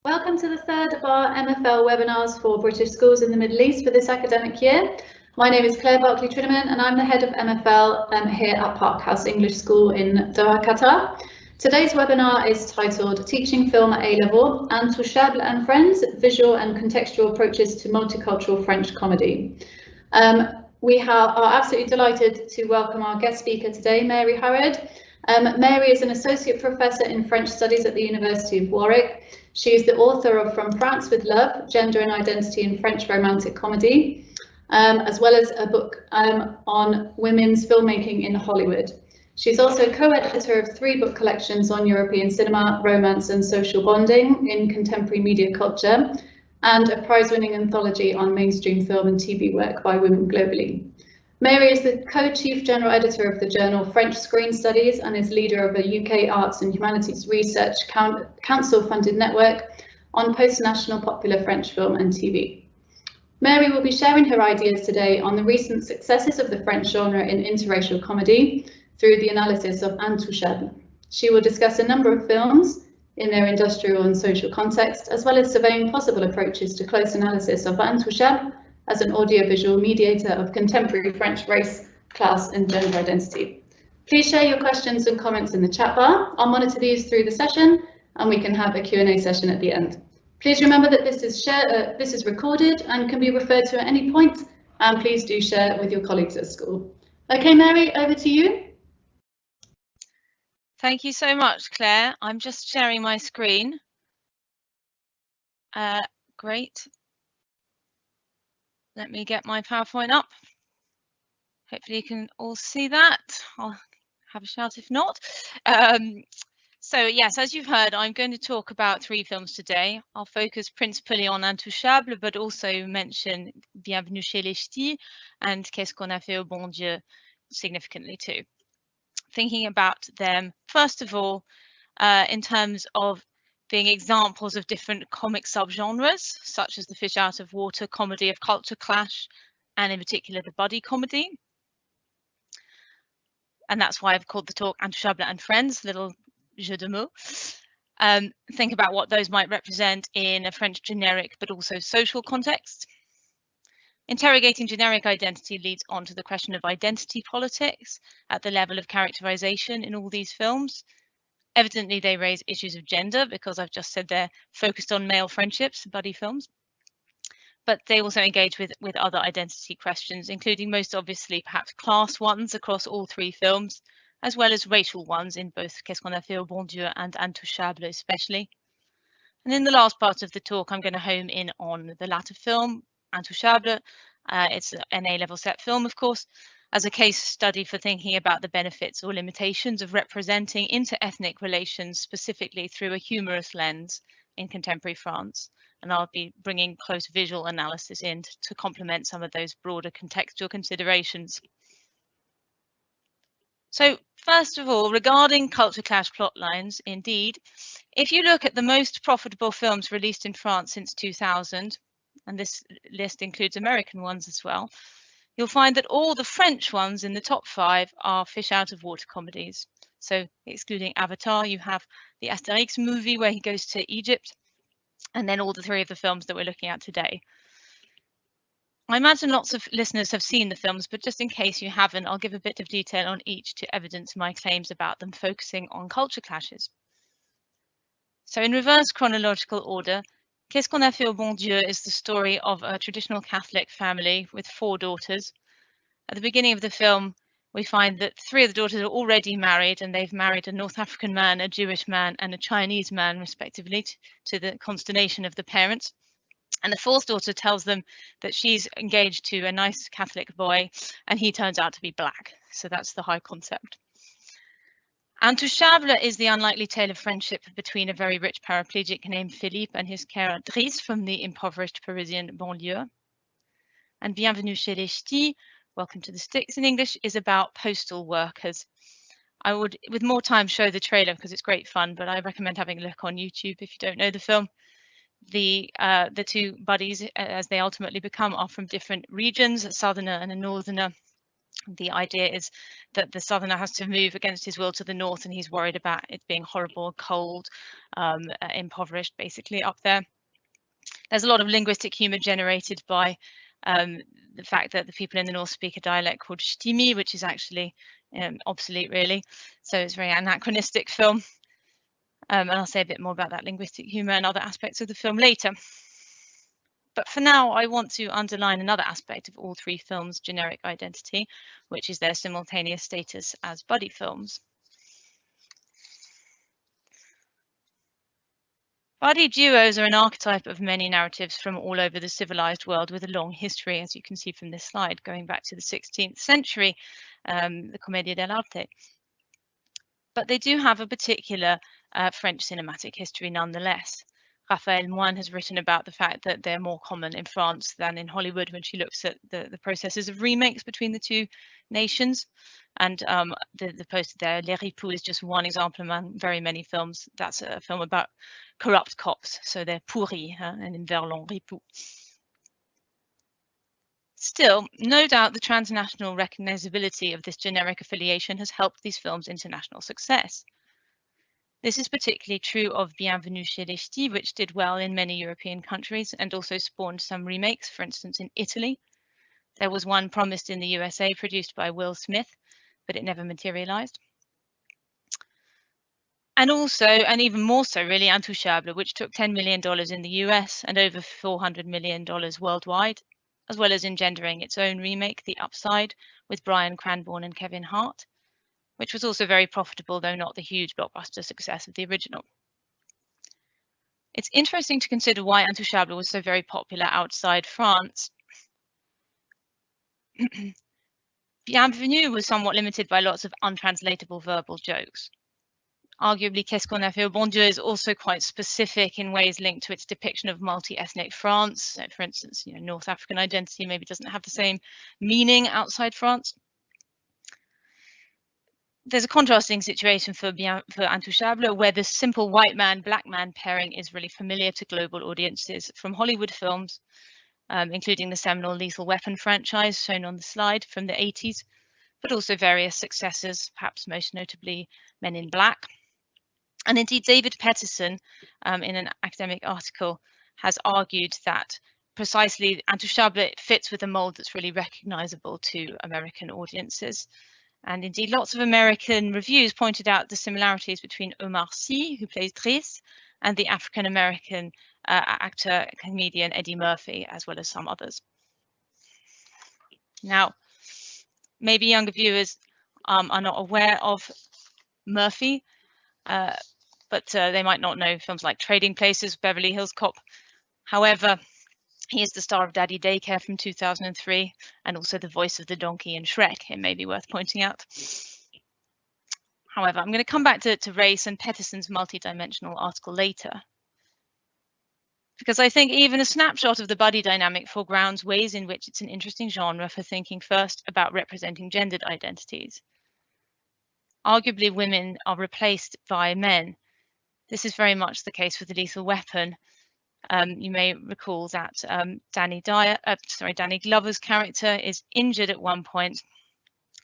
Welcome to the third of our MFL webinars for British schools in the Middle East for this academic year. My name is Claire Barclay-Trineman and I'm the head of MFL here at Park House English School in Doha, Qatar. Today's webinar is titled Teaching Film at A-Level, Intouchables and Friends, Visual and Contextual Approaches to Multicultural French Comedy. We are absolutely delighted to welcome our guest speaker today, Mary Harrod. Mary is an associate professor in French studies at the University of Warwick. She is the author of From France with Love, Gender and Identity in French Romantic Comedy, as well as a book on women's filmmaking in Hollywood. She's also co-editor of 3 book collections on European cinema, romance and social bonding in contemporary media culture, and a prize-winning anthology on mainstream film and TV work by women globally. Mary is the co-chief general editor of the journal French Screen Studies and is leader of a UK Arts and Humanities Research Council-funded network on post-national popular French film and TV. Mary will be sharing her ideas today on the recent successes of the French genre in interracial comedy through the analysis of Intouchables. She will discuss a number of films in their industrial and social context, as well as surveying possible approaches to close analysis of Intouchables as an audiovisual mediator of contemporary French race, class and gender identity. Please share your questions and comments in the chat bar. I'll monitor these through the session and we can have a Q&A session at the end. Please remember that this is recorded and can be referred to at any point, and please do share with your colleagues at school. Okay, Mary, over to you. Thank you so much, Claire. I'm just sharing my screen. Great. Let me get my PowerPoint up. Hopefully you can all see that. I'll have a shout if not. So yes, as you've heard, I'm going to talk about 3 films today. I'll focus principally on Intouchables, but also mention Bienvenue chez les Ch'tis and Qu'est-ce qu'on a fait au bon Dieu significantly too. Thinking about them, first of all, in terms of being examples of different comic subgenres, such as the fish out of water comedy of culture clash, and in particular the buddy comedy. And that's why I've called the talk Intouchables and Friends, little jeu de mots. Think about what those might represent in a French generic, but also social context. Interrogating generic identity leads on to the question of identity politics at the level of characterization in all these films. Evidently, they raise issues of gender because I've just said they're focused on male friendships, buddy films. But they also engage with other identity questions, including most obviously perhaps class ones across all 3 films, as well as racial ones in both Qu'est-ce qu'on a fait au bon Dieu and Intouchables especially. And in the last part of the talk, I'm going to home in on the latter film, Intouchables. It's an A-level set film, of course, as a case study for thinking about the benefits or limitations of representing inter-ethnic relations, specifically through a humorous lens in contemporary France. And I'll be bringing close visual analysis in to complement some of those broader contextual considerations. So first of all, regarding culture clash plotlines, indeed, if you look at the most profitable films released in France since 2000, and this list includes American ones as well, you'll find that all the French ones in the top 5 are fish out of water comedies. So excluding Avatar, you have the Asterix movie where he goes to Egypt, and then all the 3 of the films that we're looking at today. I imagine lots of listeners have seen the films, but just in case you haven't, I'll give a bit of detail on each to evidence my claims about them focusing on culture clashes. So in reverse chronological order, Qu'est-ce qu'on a fait au bon Dieu is the story of a traditional Catholic family with 4 daughters. At the beginning of the film, we find that 3 of the daughters are already married, and they've married a North African man, a Jewish man, and a Chinese man, respectively, to the consternation of the parents. And the 4th daughter tells them that she's engaged to a nice Catholic boy, and he turns out to be black. So that's the high concept. Intouchables is the unlikely tale of friendship between a very rich paraplegic named Philippe and his carer Driss from the impoverished Parisian banlieue. And Bienvenue chez les Ch'tis, Welcome to the Sticks in English, is about postal workers. I would, with more time, show the trailer because it's great fun, but I recommend having a look on YouTube if you don't know the film. The 2 buddies, as they ultimately become, are from different regions, a southerner and a northerner, The idea is that the southerner has to move against his will to the north, and he's worried about it being horrible, cold, impoverished, basically, up there. There's a lot of linguistic humor generated by the fact that the people in the north speak a dialect called Stimi, which is actually obsolete, really. So it's a very anachronistic film. And I'll say a bit more about that linguistic humor and other aspects of the film later. But for now, I want to underline another aspect of all three films' generic identity, which is their simultaneous status as buddy films. Buddy duos are an archetype of many narratives from all over the civilized world with a long history, as you can see from this slide, going back to the 16th century, the Commedia dell'arte. But they do have a particular French cinematic history nonetheless. Raphaël Moine has written about the fact that they're more common in France than in Hollywood when she looks at the processes of remakes between the two nations. And the poster there, Les Ripoux, is just one example among very many films. That's a film about corrupt cops, so they're pourris, and in Verlan, Ripoux. Still, no doubt the transnational recognizability of this generic affiliation has helped these films' international success. This is particularly true of Bienvenue chez les Ch'tis, which did well in many European countries and also spawned some remakes, for instance, in Italy. There was one promised in the USA produced by Will Smith, but it never materialized. And also, and even more so, really, Intouchable, which took $10 million in the US and over $400 million worldwide, as well as engendering its own remake, The Upside, with Bryan Cranston and Kevin Hart, which was also very profitable, though not the huge blockbuster success of the original. It's interesting to consider why Intouchable was so very popular outside France. Bienvenue was somewhat limited by lots of untranslatable verbal jokes. Arguably, Qu'est-ce qu'on a fait au bon Dieu is also quite specific in ways linked to its depiction of multi-ethnic France. So, for instance, North African identity maybe doesn't have the same meaning outside France. There's a contrasting situation for Intouchable, where the simple white man, black man pairing is really familiar to global audiences from Hollywood films, including the seminal Lethal Weapon franchise shown on the slide from the 80s, but also various successors, perhaps most notably Men in Black. And indeed, David Peterson, in an academic article, has argued that precisely Intouchable fits with a mold that's really recognizable to American audiences. And indeed, lots of American reviews pointed out the similarities between Omar Sy, who plays Driss, and the African-American actor, comedian Eddie Murphy, as well as some others. Now, maybe younger viewers are not aware of Murphy, but they might not know films like Trading Places, Beverly Hills Cop. However, he is the star of Daddy Daycare from 2003, and also the voice of the donkey in Shrek. It may be worth pointing out. However, I'm going to come back to race and Peterson's multidimensional article later, because I think even a snapshot of the buddy dynamic foregrounds ways in which it's an interesting genre for thinking first about representing gendered identities. Arguably, women are replaced by men. This is very much the case with the Lethal Weapon. You may recall that Danny Glover's character is injured at one point,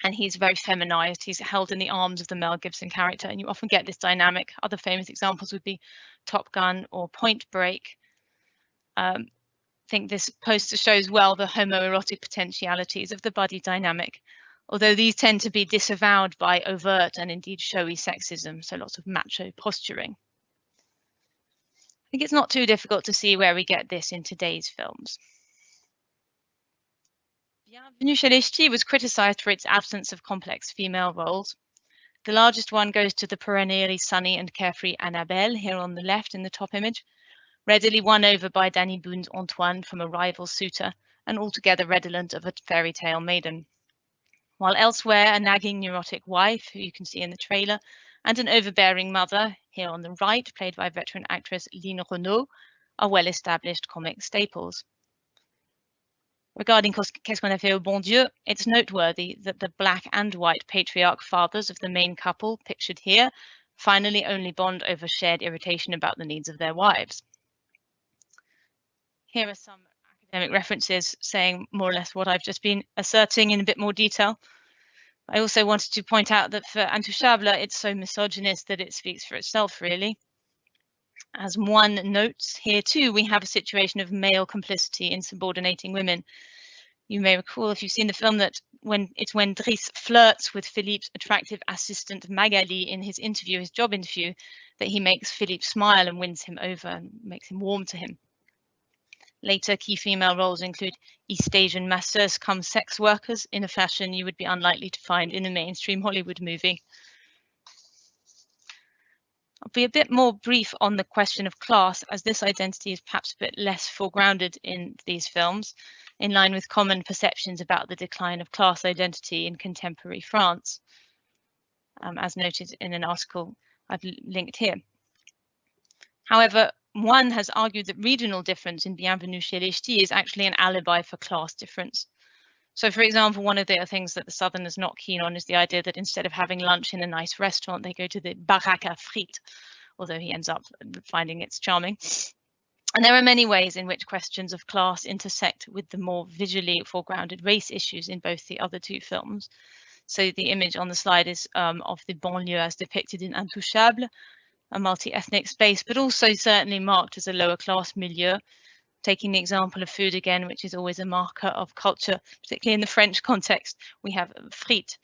and he's very feminized. He's held in the arms of the Mel Gibson character, and you often get this dynamic. Other famous examples would be Top Gun or Point Break. I think this poster shows well the homoerotic potentialities of the buddy dynamic, although these tend to be disavowed by overt and indeed showy sexism, so lots of macho posturing. I think it's not too difficult to see where we get this in today's films. Bienvenue chez les Ch'tis was criticized for its absence of complex female roles. The largest one goes to the perennially sunny and carefree Annabelle, here on the left in the top image, readily won over by Danny Boon's Antoine from a rival suitor, and altogether redolent of a fairy tale maiden. While elsewhere, a nagging neurotic wife, who you can see in the trailer, and an overbearing mother, here on the right, played by veteran actress Line Renaud, are well-established comic staples. Regarding Qu'est-ce qu'on a fait au bon Dieu, it's noteworthy that the black and white patriarch fathers of the main couple, pictured here, finally only bond over shared irritation about the needs of their wives. Here are some academic references saying more or less what I've just been asserting in a bit more detail. I also wanted to point out that for Intouchable, it's so misogynist that it speaks for itself, really. As one notes, here too we have a situation of male complicity in subordinating women. You may recall, if you've seen the film, that when Driss flirts with Philippe's attractive assistant Magali in his interview, his job interview, that he makes Philippe smile and wins him over and makes him warm to him. Later, key female roles include East Asian masseurs come sex workers in a fashion you would be unlikely to find in a mainstream Hollywood movie. I'll be a bit more brief on the question of class, as this identity is perhaps a bit less foregrounded in these films, in line with common perceptions about the decline of class identity in contemporary France, as noted in an article I've linked here. However, one has argued that regional difference in Bienvenue chez les Ch'tis is actually an alibi for class difference. So, for example, one of the things that the Southerners are not keen on is the idea that instead of having lunch in a nice restaurant, they go to the baraque à frites, although he ends up finding it's charming. And there are many ways in which questions of class intersect with the more visually foregrounded race issues in both the other two films. So the image on the slide is of the banlieue as depicted in Intouchable, a multi-ethnic space, but also certainly marked as a lower class milieu. Taking the example of food again, which is always a marker of culture, particularly in the French context, we have frites.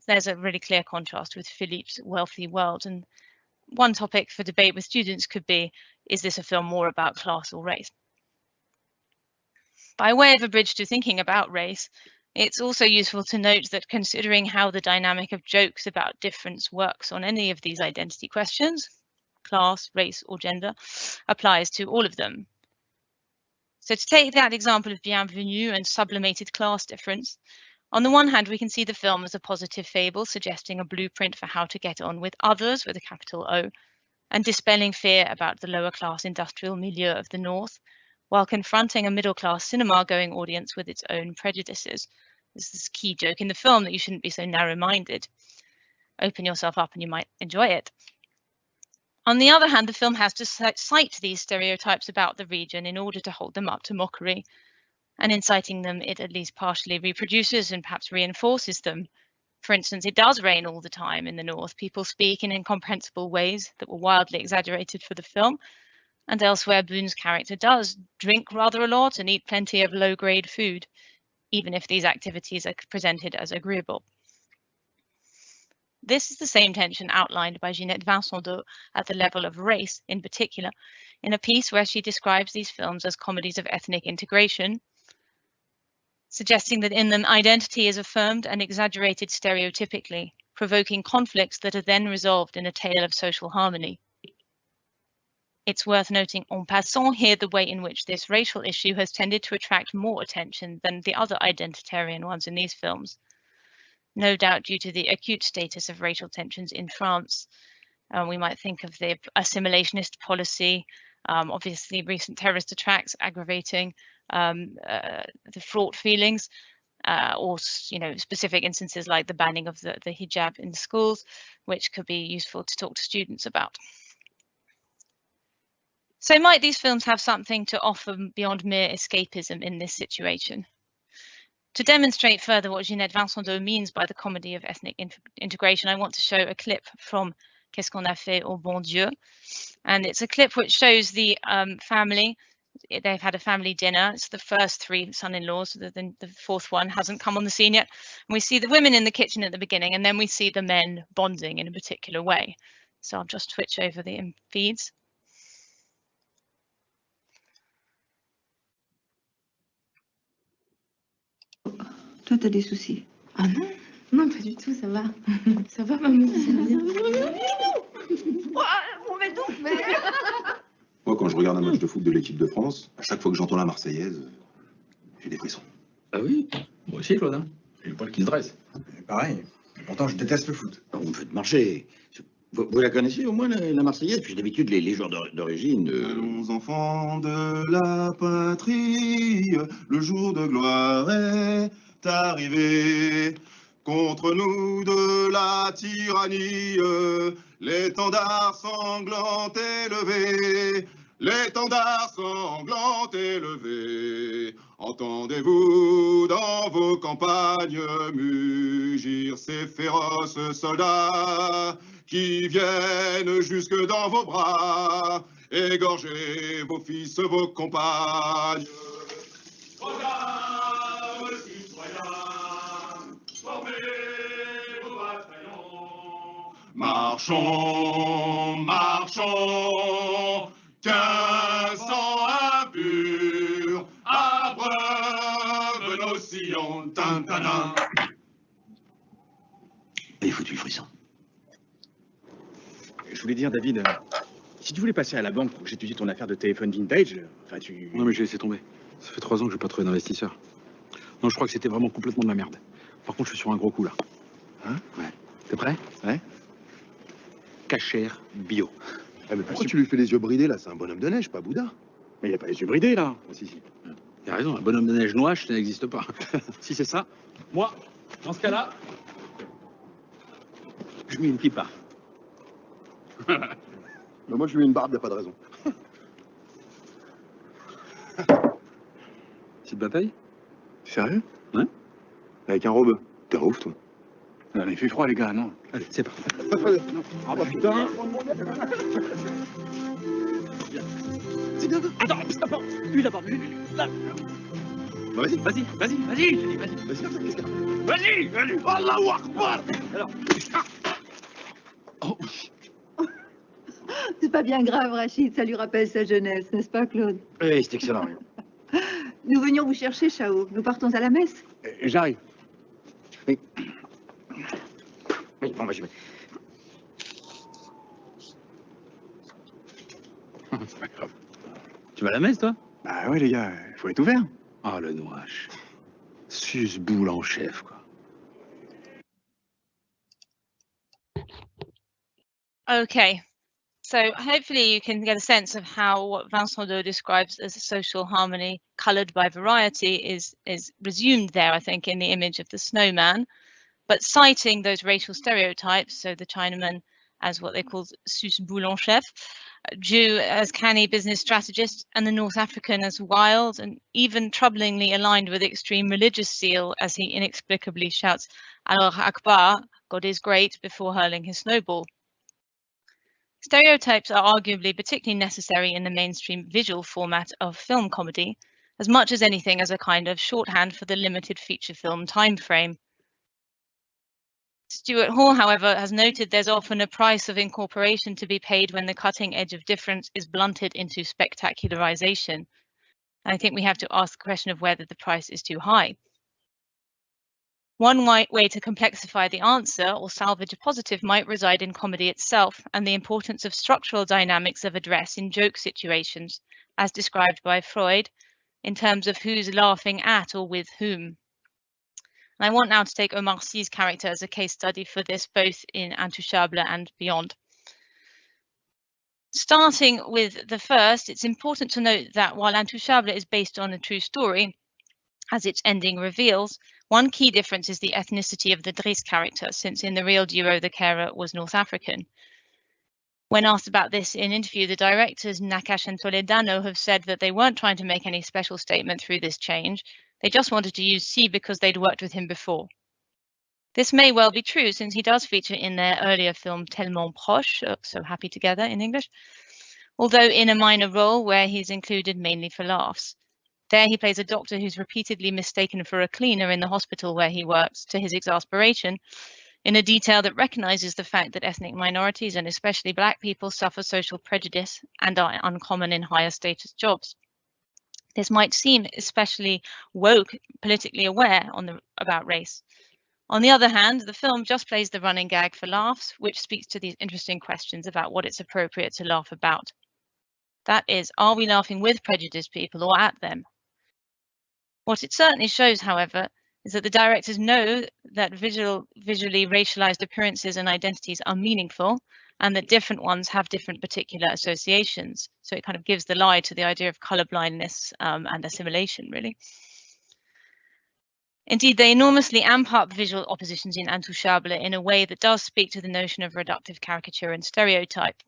There's a really clear contrast with Philippe's wealthy world. And one topic for debate with students could be, is this a film more about class or race? By way of a bridge to thinking about race, it's also useful to note that considering how the dynamic of jokes about difference works on any of these identity questions, class, race, or gender, applies to all of them. So to take that example of Bienvenue and sublimated class difference, on the one hand, we can see the film as a positive fable, suggesting a blueprint for how to get on with others with a capital O, and dispelling fear about the lower class industrial milieu of the North, while confronting a middle class cinema-going audience with its own prejudices. This is a key joke in the film that you shouldn't be so narrow-minded. Open yourself up and you might enjoy it. On the other hand, the film has to cite these stereotypes about the region in order to hold them up to mockery. And in citing them, it at least partially reproduces and perhaps reinforces them. For instance, it does rain all the time in the North. People speak in incomprehensible ways that were wildly exaggerated for the film. And elsewhere, Boone's character does drink rather a lot and eat plenty of low-grade food, even if these activities are presented as agreeable. This is the same tension outlined by Ginette Vincent at the level of race in particular, in a piece where she describes these films as comedies of ethnic integration, suggesting that in them identity is affirmed and exaggerated stereotypically, provoking conflicts that are then resolved in a tale of social harmony. It's worth noting en passant here the way in which this racial issue has tended to attract more attention than the other identitarian ones in these films, no doubt due to the acute status of racial tensions in France. We might think of the assimilationist policy, obviously recent terrorist attacks aggravating the fraught feelings, or specific instances like the banning of the hijab in schools, which could be useful to talk to students about. So might these films have something to offer beyond mere escapism in this situation? To demonstrate further what Ginette Vincent means by the comedy of ethnic integration, I want to show a clip from Qu'est-ce qu'on a fait au bon Dieu? And it's a clip which shows the family. They've had a family dinner. It's the first three son-in-laws. The fourth one hasn't come on the scene yet. And we see the women in the kitchen at the beginning, and then we see the men bonding in a particular way. So I'll just switch over the feeds. Toi, t'as des soucis? Ah non, non, pas du tout, ça va. Ça va, maman, ça va bien. Moi, quand je regarde un match de foot de l'équipe de France, à chaque fois que j'entends la Marseillaise, j'ai des frissons. Ah oui? Moi aussi, Claude. Hein. J'ai le poil qui se dresse. Pareil. Pourtant, je déteste le foot. Vous me faites marcher. Vous la connaissez au moins, la Marseillaise? Puis d'habitude, les joueurs d'origine... Allons, enfants de la patrie, le jour de gloire est arrivé. Contre nous de la tyrannie, l'étendard sanglant élevé, l'étendard sanglant élevé. Entendez-vous dans vos campagnes mugir ces féroces soldats qui viennent jusque dans vos bras, égorger vos fils, vos compagnes. Regarde, citoyens, formez vos bataillons. Marchons, marchons, qu'un sang impur abreuve nos sillons. Tintanin. Il foutu le frisson. Je voulais dire, David, si tu voulais passer à la banque pour que j'étudie ton affaire de téléphone vintage, enfin tu... Non, mais j'ai laissé tomber. Ça fait 3 ans que je n'ai pas trouvé d'investisseur. Non, je crois que c'était vraiment complètement de la merde. Par contre, je suis sur un gros coup, là. Hein? Ouais. T'es prêt? Ouais. Cachère bio. Ah, mais pourquoi tu lui fais les yeux bridés, là? C'est un bonhomme de neige, pas Bouddha. Mais il n'y a pas les yeux bridés, là. Ah, si. T'as raison, un bonhomme de neige noache, ça n'existe pas. Si c'est ça, moi, dans ce cas-là, je mets une pipa. Mais moi, je lui mets une barbe, y a pas de raison. Petite bataille? Sérieux? Ouais. Avec un robot. T'es ouf, toi. Non, il fait froid, les gars, non? Allez, c'est parti. Ah bah putain! C'est bien. Attends, d'abord, lui d'abord, lui, là. Vas-y. Vas-y, vas-y, vas-y, je dis, vas-y. Vas-y, Vas-y, Allahu Akbar. Alors. Oh. C'est pas bien grave, Rachid, ça lui rappelle sa jeunesse, n'est-ce pas, Claude? Oui, c'est excellent. Nous venions vous chercher, Chao. Nous partons à la messe. J'arrive. Oui. Oui, bon, bah, je vais. C'est pas grave. Tu vas à la messe, toi? Bah ouais, les gars, il faut être ouvert. Ah, le noache. Suce-boule en chef, quoi. Okay, so hopefully you can get a sense of how what Vincent Dau describes as a social harmony coloured by variety is resumed there, I think, in the image of the snowman, but citing those racial stereotypes, so the Chinaman as what they call suce-boule en chef, Jew as canny business strategist, and the North African as wild and even troublingly aligned with extreme religious zeal as he inexplicably shouts Allah Akbar, God is great, before hurling his snowball. Stereotypes are arguably particularly necessary in the mainstream visual format of film comedy, as much as anything as a kind of shorthand for the limited feature film time frame. Stuart Hall, however, has noted there's often a price of incorporation to be paid when the cutting edge of difference is blunted into spectacularization. And I think we have to ask the question of whether the price is too high. One way to complexify the answer or salvage a positive might reside in comedy itself and the importance of structural dynamics of address in joke situations, as described by Freud, in terms of who's laughing at or with whom. And I want now to take Omar Sy's character as a case study for this, both in Intouchable and beyond. Starting with the first, it's important to note that while Intouchable is based on a true story, as its ending reveals, one key difference is the ethnicity of the Driss character, since in the real duo the carer was North African. When asked about this in interview, the directors Nakash and Toledano have said that they weren't trying to make any special statement through this change, they just wanted to use Sy because they'd worked with him before. This may well be true, since he does feature in their earlier film Tellement Proche, So Happy Together in English, although in a minor role where he's included mainly for laughs. There he plays a doctor who's repeatedly mistaken for a cleaner in the hospital where he works, to his exasperation, in a detail that recognises the fact that ethnic minorities and especially black people suffer social prejudice and are uncommon in higher status jobs. This might seem especially woke, politically aware about race. On the other hand, the film just plays the running gag for laughs, which speaks to these interesting questions about what it's appropriate to laugh about. That is, are we laughing with prejudiced people or at them? What it certainly shows, however, is that the directors know that visually racialized appearances and identities are meaningful, and that different ones have different particular associations. So it kind of gives the lie to the idea of colorblindness and assimilation, really. Indeed, they enormously amp up visual oppositions in Intouchable in a way that does speak to the notion of reductive caricature and stereotype.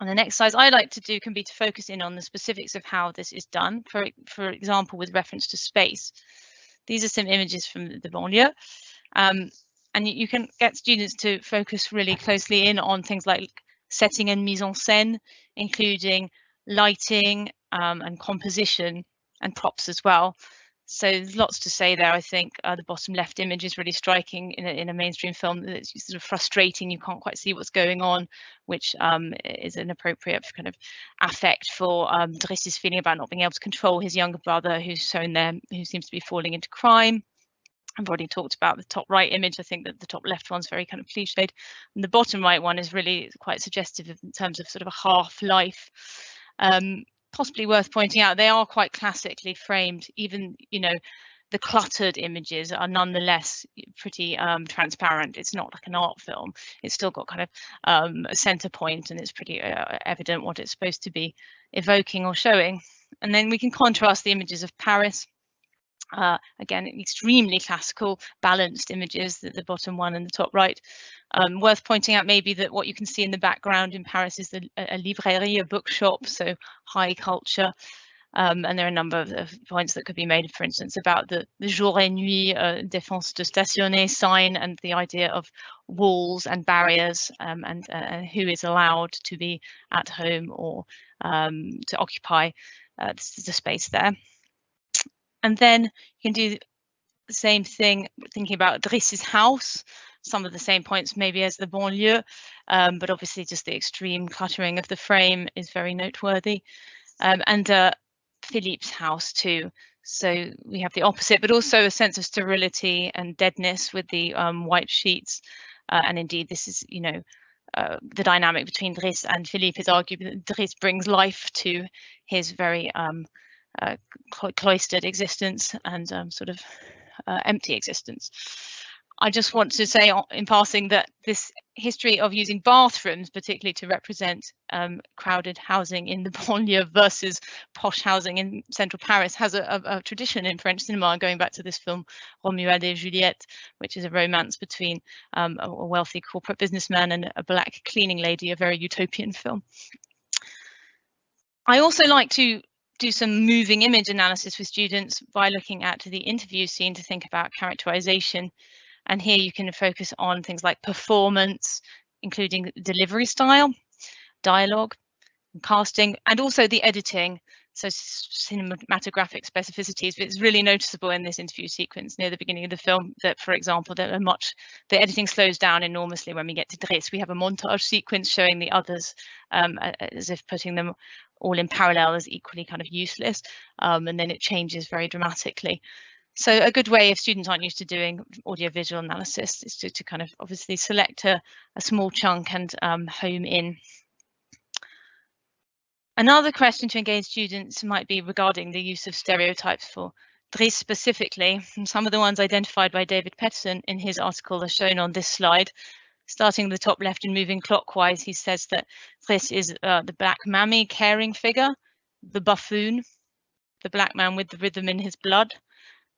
And an exercise I like to do can be to focus in on the specifics of how this is done, for example, with reference to space. These are some images from the banlieue. And you can get students to focus really closely in on things like setting and mise en scène, including lighting and composition and props as well. So there's lots to say there. I think the bottom left image is really striking in a mainstream film. It's sort of frustrating. You can't quite see what's going on, which is an appropriate kind of affect for Driss's feeling about not being able to control his younger brother, who's shown there, who seems to be falling into crime. I've already talked about the top right image. I think that the top left one's very kind of cliched. And the bottom right one is really quite suggestive in terms of sort of a half-life. Possibly worth pointing out, they are quite classically framed. Even, you know, the cluttered images are nonetheless pretty transparent. It's not like an art film. It's still got kind of a center point, and it's pretty evident what it's supposed to be evoking or showing. And then we can contrast the images of Paris. Again, extremely classical, balanced images, the bottom one and the top right. Worth pointing out maybe that what you can see in the background in Paris is a librairie, a bookshop, so high culture. And there are a number of points that could be made, for instance, about the jour et nuit défense de stationner sign and the idea of walls and barriers and who is allowed to be at home or to occupy the space there. And then you can do the same thing, thinking about Driss's house, some of the same points maybe as the banlieue, but obviously just the extreme cluttering of the frame is very noteworthy. And Philippe's house too. So we have the opposite, but also a sense of sterility and deadness with the white sheets. And indeed, this is, you know, the dynamic between Driss and Philippe is argued that Driss brings life to his very cloistered existence and sort of empty existence. I just want to say in passing that this history of using bathrooms, particularly to represent crowded housing in the banlieue versus posh housing in central Paris, has a tradition in French cinema, going back to this film Romuald et Juliette, which is a romance between a wealthy corporate businessman and a black cleaning lady, a very utopian film. I also like to do some moving image analysis with students by looking at the interview scene to think about characterization. And here you can focus on things like performance, including delivery style, dialogue, casting, and also the editing. So cinematographic specificities. But it's really noticeable in this interview sequence near the beginning of the film that, for example, the editing slows down enormously when we get to Driss. We have a montage sequence showing the others as if putting them all in parallel is equally kind of useless, and then it changes very dramatically. So a good way if students aren't used to doing audiovisual analysis is to kind of obviously select a small chunk and home in. Another question to engage students might be regarding the use of stereotypes for Driss specifically. And some of the ones identified by David Petterson in his article are shown on this slide. Starting at the top left and moving clockwise, he says that Driss is the black mammy caring figure, the buffoon, the black man with the rhythm in his blood,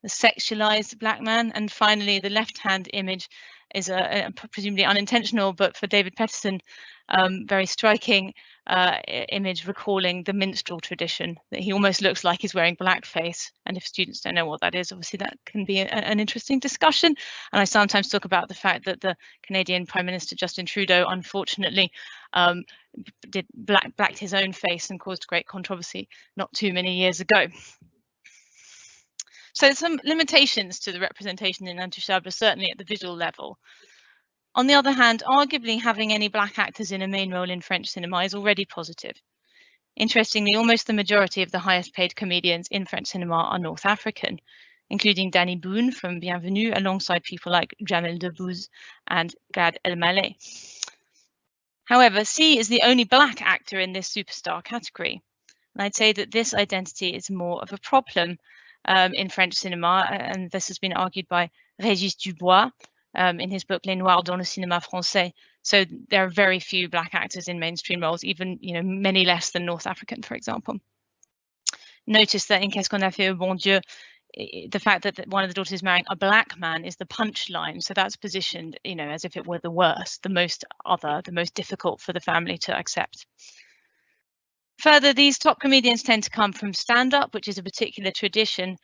the sexualized black man, and finally the left-hand image is presumably unintentional, but for David Petterson, very striking image recalling the minstrel tradition, that he almost looks like he's wearing blackface. And if students don't know what that is, obviously that can be an interesting discussion. And I sometimes talk about the fact that the Canadian Prime Minister Justin Trudeau, unfortunately, blacked his own face and caused great controversy not too many years ago. So some limitations to the representation in Intouchables, certainly at the visual level. On the other hand, arguably having any black actors in a main role in French cinema is already positive. Interestingly, almost the majority of the highest paid comedians in French cinema are North African, including Danny Boone from Bienvenue, alongside people like Jamel Debbouze and Gad Elmaleh. However, C is the only black actor in this superstar category. And I'd say that this identity is more of a problem in French cinema, and this has been argued by Régis Dubois in his book Les Noirs dans le cinéma français. So there are very few black actors in mainstream roles, even many less than North African, for example. Notice that in Qu'est-ce qu'on a fait au bon Dieu, the fact that one of the daughters is marrying a black man is the punchline. So that's positioned, as if it were the worst, the most other, the most difficult for the family to accept. Further, these top comedians tend to come from stand-up, which is a particular tradition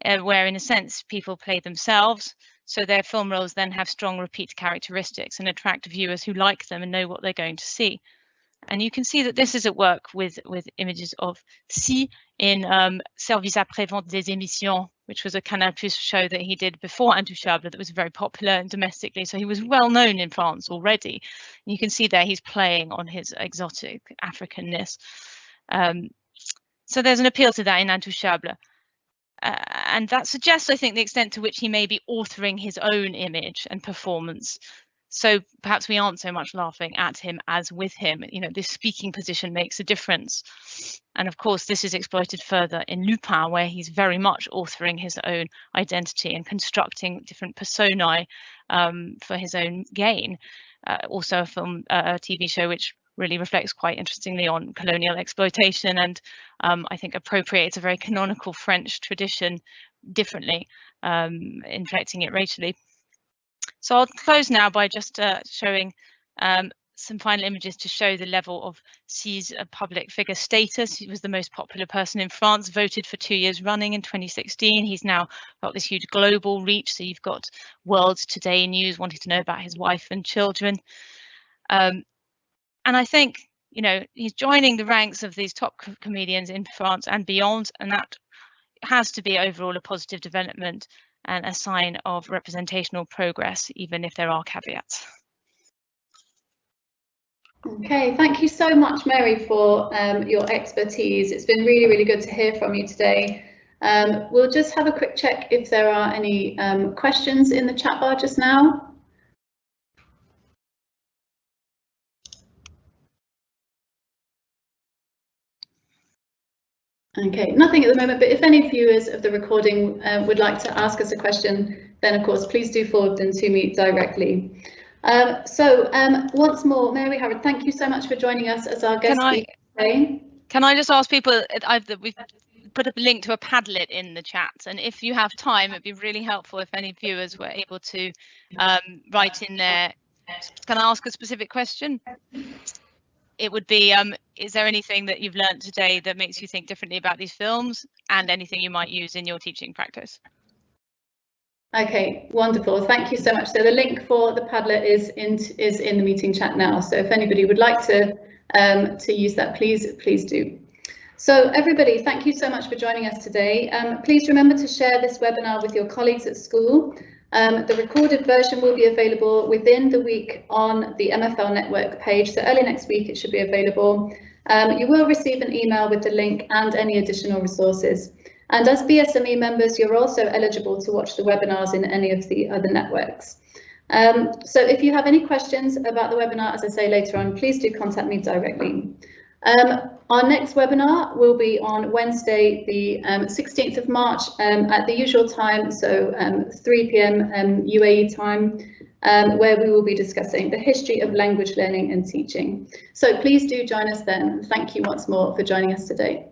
where in a sense people play themselves. So their film roles then have strong repeat characteristics and attract viewers who like them and know what they're going to see. And you can see that this is at work with images of Sy in Service après-vente des émissions, which was a Canal+ show that he did before Intouchable that was very popular domestically. So he was well known in France already. And you can see there he's playing on his exotic Africanness. So there's an appeal to that in Intouchable. And that suggests, I think, the extent to which he may be authoring his own image and performance. So perhaps we aren't so much laughing at him as with him. You know, this speaking position makes a difference. And of course, this is exploited further in Lupin, where he's very much authoring his own identity and constructing different personae for his own gain. Also a film, a TV show which really reflects quite interestingly on colonial exploitation and I think appropriates a very canonical French tradition differently, inflecting it racially. So I'll close now by just showing some final images to show the level of Sy's public figure status. He was the most popular person in France, voted for 2 years running in 2016. He's now got this huge global reach. So you've got World Today News wanting to know about his wife and children. And I think, you know, he's joining the ranks of these top comedians in France and beyond, and that has to be overall a positive development and a sign of representational progress, even if there are caveats. Okay, thank you so much, Mary, for your expertise. It's been really, really good to hear from you today. We'll just have a quick check if there are any questions in the chat bar just now. Okay, nothing at the moment, but if any viewers of the recording would like to ask us a question, then of course, please do forward them to me directly. Once more, Mary Harrod, thank you so much for joining us as our guest speaker today. Can I just ask people, we've put a link to a Padlet in the chat, and if you have time, it'd be really helpful if any viewers were able to write in there. Can I ask a specific question? It would be, is there anything that you've learned today that makes you think differently about these films and anything you might use in your teaching practice? Okay, wonderful. Thank you so much. So the link for the Padlet is in the meeting chat now. So if anybody would like to use that, please do. So everybody, thank you so much for joining us today. Please remember to share this webinar with your colleagues at school. The recorded version will be available within the week on the MFL network page. So early next week, it should be available. You will receive an email with the link and any additional resources. And as BSME members, you're also eligible to watch the webinars in any of the other networks. So if you have any questions about the webinar, as I say later on, please do contact me directly. Our next webinar will be on Wednesday, the 16th of March at the usual time, so 3 p.m. UAE time, where we will be discussing the history of language learning and teaching. So please do join us then. Thank you once more for joining us today.